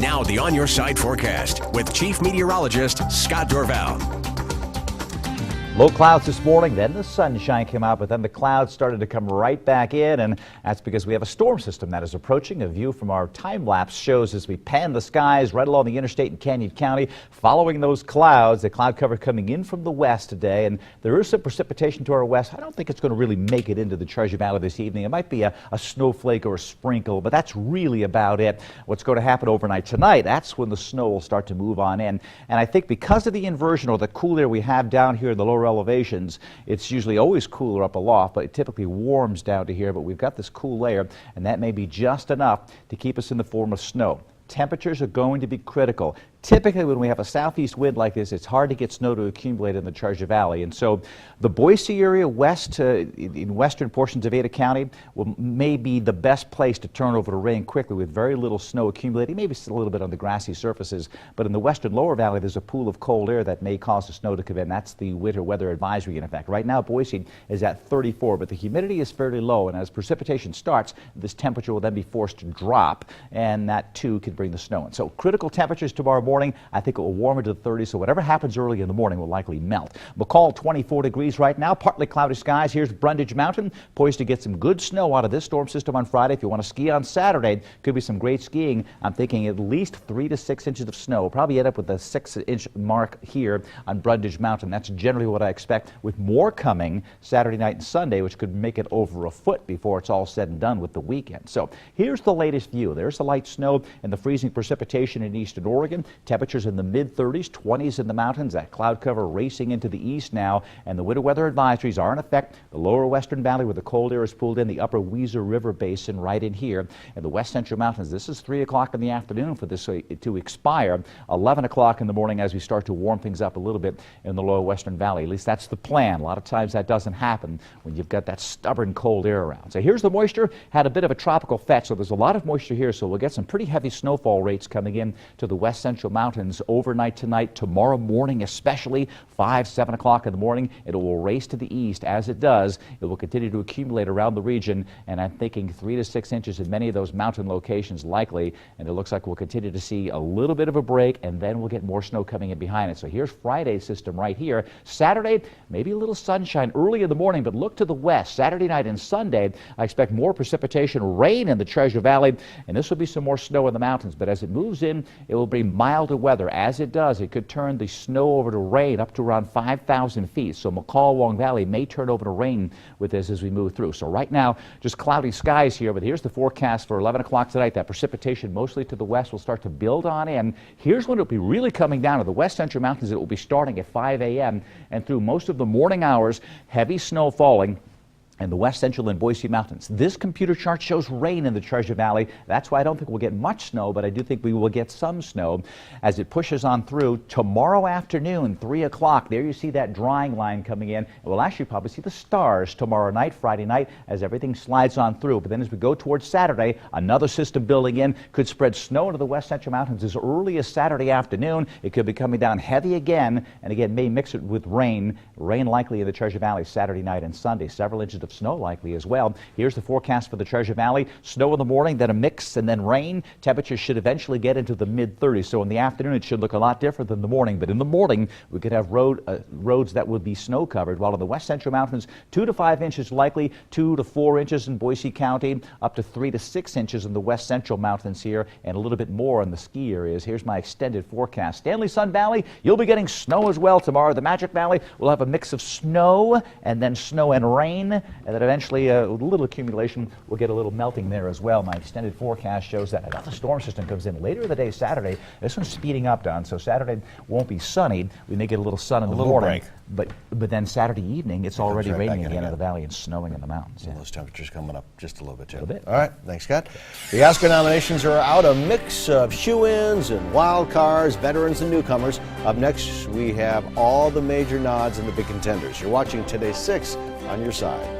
Now the On Your Side forecast with Chief Meteorologist Scott Dorval. Low clouds this morning, then the sunshine came out, but then the clouds started to come right back in, and that's because we have a storm system that is approaching. A view from our time lapse shows as we pan the skies right along the interstate in Canyon County, following those clouds, the cloud cover coming in from the west today, and there is some precipitation to our west. I don't think it's going to really make it into the Treasure Valley this evening. It might be a snowflake or a sprinkle, but that's really about it. What's going to happen overnight tonight, that's when the snow will start to move on in, and I think because of the inversion or the cool air we have down here in the lower elevations, it's usually always cooler up aloft, but it typically warms down to here. But we've got this cool layer, and that may be just enough to keep us in the form of snow. Temperatures are going to be critical. Typically, when we have a southeast wind like this, it's hard to get snow to accumulate in the Treasure Valley. And so the Boise area west, in western portions of Ada County, may be the best place to turn over to rain quickly with very little snow accumulating, maybe still a little bit on the grassy surfaces. But in the western lower valley, there's a pool of cold air that may cause the snow to come in. That's the winter weather advisory in effect. Right now, Boise is at 34, but the humidity is fairly low. And as precipitation starts, this temperature will then be forced to drop, and that too can bring the snow in. So critical temperatures tomorrow morning. I think it will warm into the 30s, so whatever happens early in the morning will likely melt. McCall, 24 degrees right now, partly cloudy skies. Here's Brundage Mountain, poised to get some good snow out of this storm system on Friday. If you want to ski on Saturday, could be some great skiing. I'm thinking at least 3 to 6 inches of snow. Probably end up with the 6-inch mark here on Brundage Mountain. That's generally what I expect, with more coming Saturday night and Sunday, which could make it over a foot before it's all said and done with the weekend. So here's the latest view. There's the light snow and the freezing precipitation in eastern Oregon. Temperatures in the mid-30s, 20s in the mountains. That cloud cover racing into the east now, and the winter weather advisories are in effect. The lower western valley where the cold air is pulled in, the upper Weiser River Basin right in here, and the west central mountains. This is 3 o'clock in the afternoon for this to expire. 11 o'clock in the morning as we start to warm things up a little bit in the lower western valley. At least that's the plan. A lot of times that doesn't happen when you've got that stubborn cold air around. So here's the moisture. Had a bit of a tropical fetch, so there's a lot of moisture here, so we'll get some pretty heavy snowfall rates coming in to the west central mountains overnight tonight, tomorrow morning especially, 5, 7 o'clock in the morning. It will race to the east. As it does, it will continue to accumulate around the region, and I'm thinking 3 to 6 inches in many of those mountain locations likely, and it looks like we'll continue to see a little bit of a break, and then we'll get more snow coming in behind it. So here's Friday's system right here. Saturday, maybe a little sunshine early in the morning, but look to the west. Saturday night and Sunday, I expect more precipitation, rain in the Treasure Valley, and this will be some more snow in the mountains. But as it moves in, it will bring milder weather. As it does, it could turn the snow over to rain up to around 5,000 feet. So McCall, Wong Valley may turn over to rain with this as we move through. So right now, just cloudy skies here, but here's the forecast for 11 o'clock tonight. That precipitation mostly to the west will start to build on in. Here's when it will be really coming down to the west central mountains. It will be starting at 5 a.m. and through most of the morning hours, heavy snow falling and the west central and Boise Mountains. This computer chart shows rain in the Treasure Valley. That's why I don't think we'll get much snow, but I do think we will get some snow as it pushes on through tomorrow afternoon, 3 o'clock. There you see that drying line coming in. We'll actually probably see the stars tomorrow night, Friday night, as everything slides on through. But then as we go towards Saturday, another system building in could spread snow into the west central mountains as early as Saturday afternoon. It could be coming down heavy again, and again may mix it with rain. Rain likely in the Treasure Valley Saturday night and Sunday. Several inches of snow likely as well. Here's the forecast for the Treasure Valley. Snow in the morning, then a mix, and then rain. Temperatures should eventually get into the mid-30s. So in the afternoon, it should look a lot different than the morning. But in the morning, we could have roads that would be snow covered, while in the west central mountains, 2 to 5 inches likely, 2 to 4 inches in Boise County, up to 3 to 6 inches in the west central mountains here, and a little bit more in the ski areas. Here's my extended forecast. Stanley Sun Valley, you'll be getting snow as well tomorrow. The Magic Valley will have a mix of snow and then snow and rain, and then eventually a little accumulation. We'll get a little melting there as well. My extended forecast shows that another storm system comes in later in the day Saturday. This one's speeding up, Don, so Saturday won't be sunny. We may get a little sun in the morning. But then Saturday evening, it's already raining again in the valley and snowing in the mountains. Yeah. Those temperatures coming up just a little bit, too. A little bit. All right. Thanks, Scott. The Oscar nominations are out. A mix of shoe-ins and wild cards, veterans and newcomers. Up next, we have all the major nods and the big contenders. You're watching Today 6 on your side.